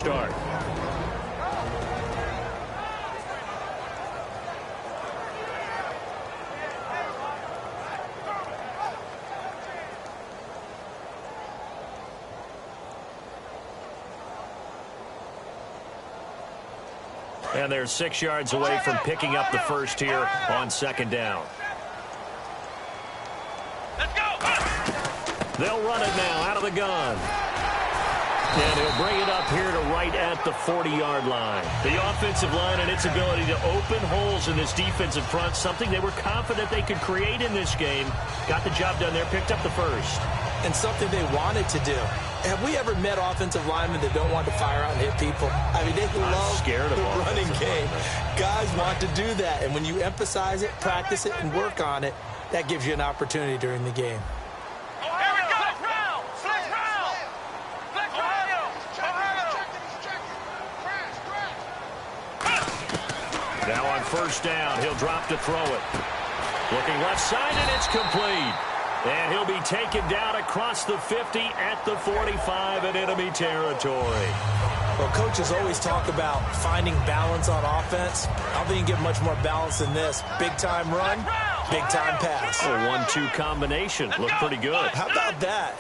start. And they're 6 yards away from picking up the first here on second down. Let's go. They'll run it now out of the gun. And he'll bring it up here to right at the 40-yard line. The offensive line and its ability to open holes in this defensive front, something they were confident they could create in this game. Got the job done there, picked up the first. And something they wanted to do. Have we ever met offensive linemen that don't want to fire out and hit people? I mean, they love the running game. Guys want to do that. And when you emphasize it, practice it, and work on it, that gives you an opportunity during the game. Now on first down, he'll drop to throw it. Looking left side, and it's complete. And he'll be taken down across the 50 at the 45 in enemy territory. Well, coaches always talk about finding balance on offense. I don't think you can get much more balance than this. Big-time run, big-time pass. A 1-2 combination. Looked pretty good. How about that?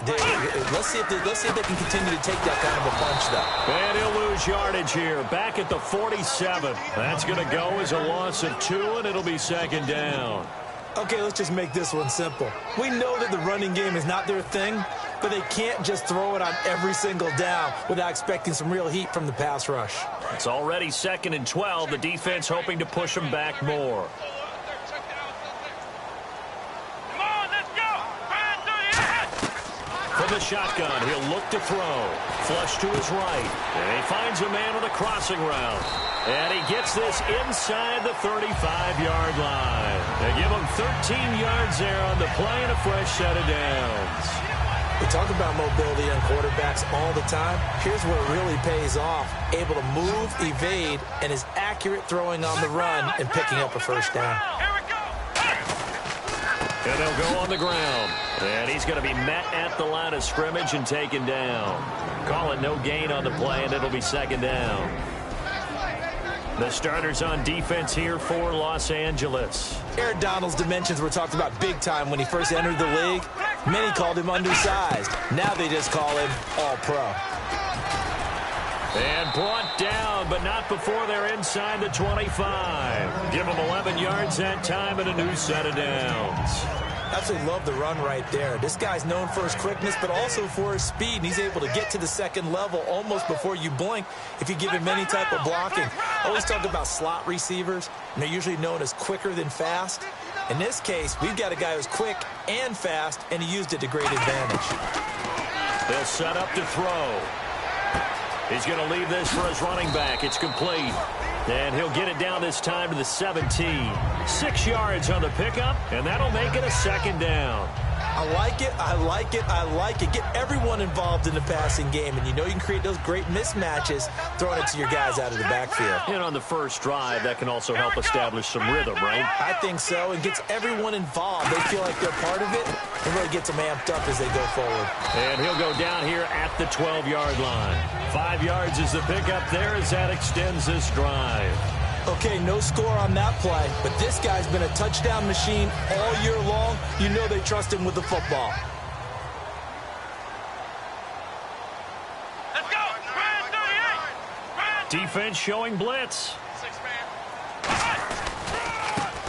Let's see if they can continue to take that kind of a punch, though. And he'll lose yardage here. Back at the 47. That's going to go as a loss of 2, and it'll be second down. Okay, let's just make this one simple. We know that the running game is not their thing, but they can't just throw it on every single down without expecting some real heat from the pass rush. It's already 2nd and 12. The defense hoping to push them back more. Come on, let's go. From the shotgun, he'll look to throw. Flush to his right. And he finds a man on a crossing route. And he gets this inside the 35-yard line. They give him 13 yards there on the play and a fresh set of downs. We talk about mobility on quarterbacks all the time. Here's where it really pays off. Able to move, evade, and is accurate throwing on the run and picking up a first down. And they'll go on the ground. And he's going to be met at the line of scrimmage and taken down. Call it no gain on the play, and it'll be second down. The starters on defense here for Los Angeles. Aaron Donald's dimensions were talked about big time when he first entered the league. Many called him undersized. Now they just call him all-pro. And brought down, but not before they're inside the 25. Give him 11 yards that time and a new set of downs. Absolutely love the run right there. This guy's known for his quickness, but also for his speed. And he's able to get to the second level almost before you blink if you give him any type of blocking. I always talk about slot receivers, and they're usually known as quicker than fast. In this case, we've got a guy who's quick and fast, and he used it to great advantage. They'll set up to throw. He's going to leave this for his running back. It's complete. And he'll get it down this time to the 17. 6 yards on the pickup, and that'll make it a second down. I like it, I like it, I like it. Get everyone involved in the passing game, and you know you can create those great mismatches throwing it to your guys out of the backfield. And on the first drive, that can also help establish some rhythm, right? I think so, and gets everyone involved. They feel like they're part of it, and really gets them amped up as they go forward. And he'll go down here at the 12-yard line. 5 yards is the pickup there as that extends this drive. Okay, no score on that play, but this guy's been a touchdown machine all year long. You know they trust him with the football. Let's go. Brand 38. Defense showing blitz.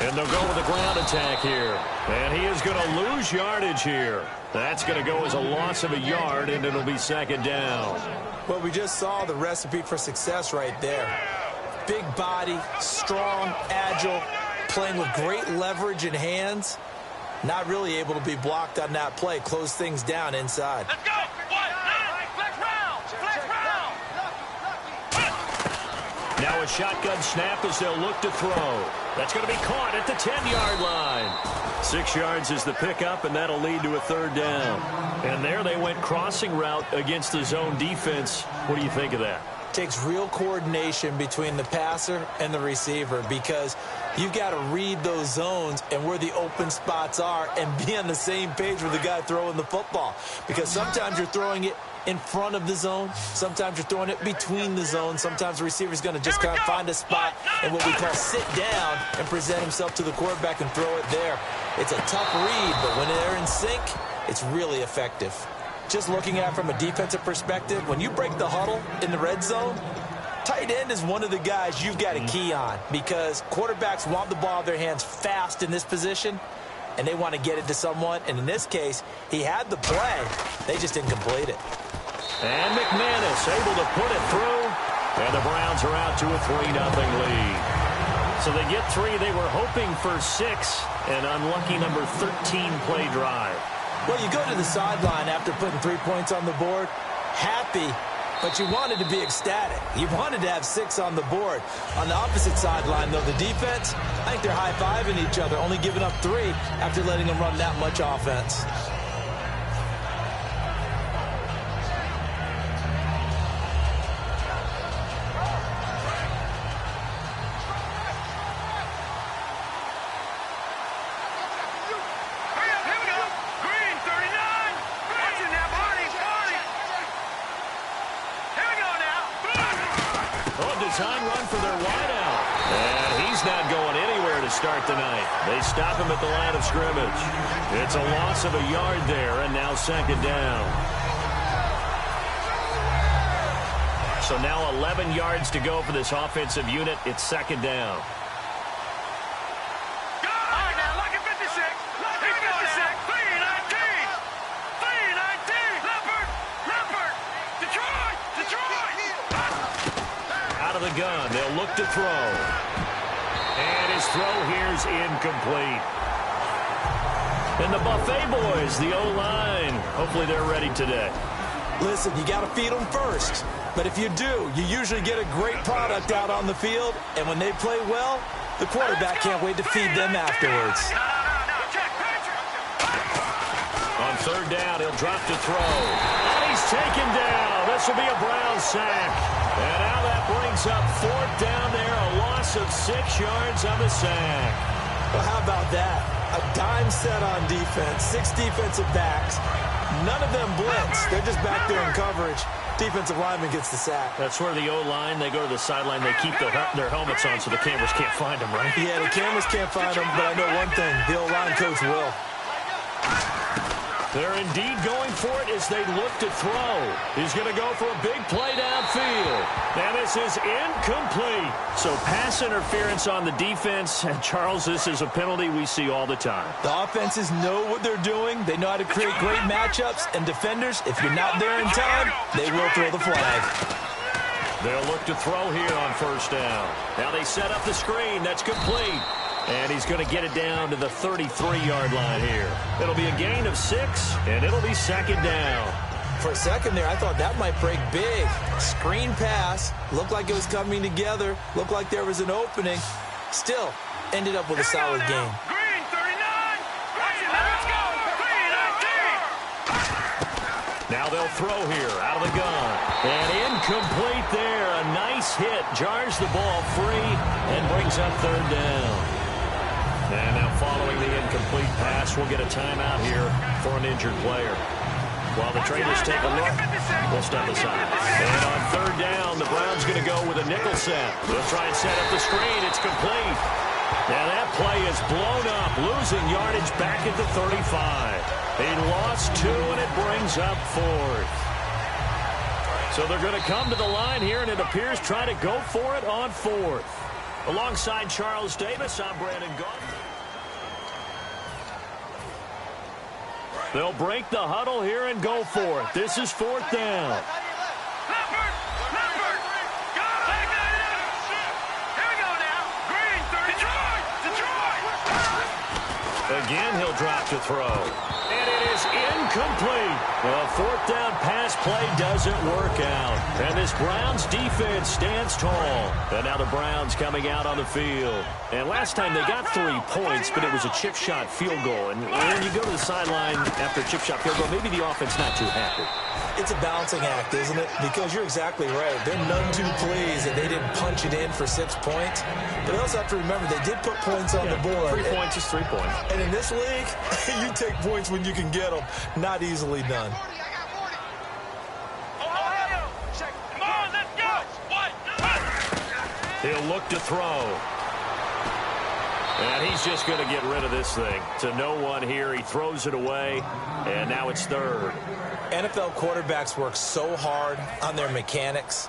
And they'll go with a ground attack here. And he is going to lose yardage here. That's going to go as a loss of a yard, and it'll be second down. Well, we just saw the recipe for success right there. Big body, strong, agile, playing with great leverage in hands. Not really able to be blocked on that play. Close things down inside. Let's go. Flex round. Flex round. Now a shotgun snap as they'll look to throw. That's going to be caught at the 10-yard line. 6 yards is the pickup, and that'll lead to a third down. And there they went crossing route against the zone defense. What do you think of that? Takes real coordination between the passer and the receiver because you've got to read those zones and where the open spots are and be on the same page with the guy throwing the football. Because sometimes you're throwing it in front of the zone. Sometimes you're throwing it between the zones. Sometimes the receiver's going to just kind of find a spot and what we call sit down and present himself to the quarterback and throw it there. It's a tough read, but when they're in sync, it's really effective. Just looking at it from a defensive perspective, when you break the huddle in the red zone, tight end is one of the guys you've got to key on because quarterbacks want the ball in their hands fast in this position, and they want to get it to someone. And in this case, he had the play. They just didn't complete it. And McManus able to put it through. And the Browns are out to a 3-0 lead. So they get 3. They were hoping for 6. An unlucky number 13 play drive. Well, you go to the sideline after putting 3 points on the board, happy, but you wanted to be ecstatic. You wanted to have 6 on the board. On the opposite sideline, though, the defense, I think they're high-fiving each other, only giving up 3 after letting them run that much offense. Time run for their wideout. And he's not going anywhere to start the night. They stop him at the line of scrimmage. It's a loss of a yard there, and now 2nd down. So now 11 yards to go for this offensive unit. It's 2nd down. The gun. They'll look to throw. And his throw here's incomplete. And the Buffet boys, the O-line, hopefully they're ready today. Listen, you got to feed them first. But if you do, you usually get a great product out on the field. And when they play well, the quarterback can't wait to feed them afterwards. On 3rd down, he'll drop to throw. And he's taken down. This will be a Brown sack. And now that brings up 4th down there, a loss of 6 yards on the sack. Well, how about that? A dime set on defense, 6 defensive backs. None of them blitz. They're just back there in coverage. Defensive lineman gets the sack. That's where the O-line, they go to the sideline, they keep their helmets on so the cameras can't find them, right? Yeah, the cameras can't find them, but I know one thing. The O-line coach will. They're indeed going for it as they look to throw. He's going to go for a big play downfield. And this is incomplete. So pass interference on the defense. And Charles, this is a penalty we see all the time. The offenses know what they're doing. They know how to create great matchups. And defenders, if you're not there in time, they will throw the flag. They'll look to throw here on 1st down. Now they set up the screen. That's complete. And he's going to get it down to the 33-yard line here. It'll be a gain of 6, and it'll be 2nd down. For a second there, I thought that might break big. Screen pass. Looked like it was coming together. Looked like there was an opening. Still, ended up with a solid game. Green 39. Let's go. Green 19. Now they'll throw here out of the gun. And incomplete there. A nice hit. Jars the ball free and brings up 3rd down. And now following the incomplete pass, we'll get a timeout here for an injured player. While the trainers take a look, we'll step aside. And on 3rd down, the Browns going to go with a nickel set. They'll try and set up the screen. It's complete. And that play is blown up, losing yardage back at the 35. He lost 2, and it brings up 4th. So they're going to come to the line here, and it appears try to go for it on 4th. Alongside Charles Davis, I'm Brandon Gaudin. They'll break the huddle here and go for it. This is 4th down. Leopard! Got it! Here we go now. Green 30. Detroit! Again, he'll drop to throw. And it is incomplete. A 4th down pass play doesn't work out. And this Browns defense stands tall. And now the Browns coming out on the field. And last time they got 3 points, but it was a chip shot field goal. And when you go to the sideline after a chip shot field goal, maybe the offense not too happy. It's a balancing act, isn't it? Because you're exactly right. They're none too pleased that they didn't punch it in for 6 points. But they also have to remember they did put points on the board. 3 points is 3 points. And in this league, you take points when you can get them. Not easily done. He'll look to throw. And he's just going to get rid of this thing. To no one here. He throws it away, and now it's third. NFL quarterbacks work so hard on their mechanics,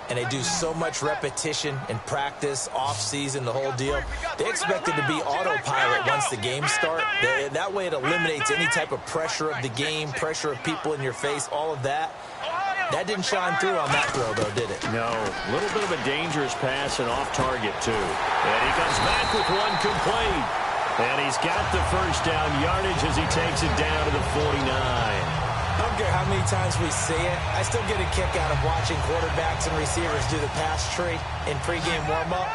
and they do so much repetition in practice, off-season, the whole deal. They expect it to be autopilot once the games start. That way it eliminates any type of pressure of the game, pressure of people in your face, all of that. That didn't shine through on that throw, though, did it? No. A little bit of a dangerous pass and off target, too. And he comes back with one complete. And he's got the first down yardage as he takes it down to the 49. I don't care how many times we see it. I still get a kick out of watching quarterbacks and receivers do the pass tree in pregame warm-up.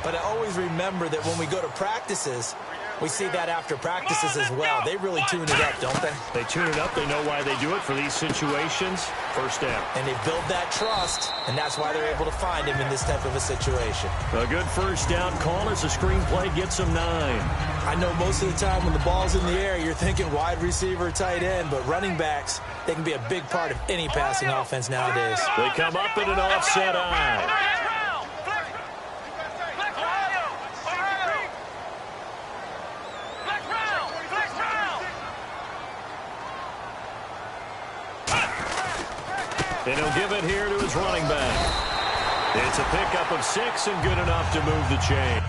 But I always remember that when we go to practices, we see that after practices as well. They really tune it up, don't they? They tune it up. They know why they do it for these situations. First down. And they build that trust, and that's why they're able to find him in this type of a situation. A good first down call as the screenplay gets him 9. I know most of the time when the ball's in the air, you're thinking wide receiver, tight end, but running backs, they can be a big part of any passing offense nowadays. They come up in an offset eye. And he'll give it here to his running back. It's a pickup of 6 and good enough to move the chain.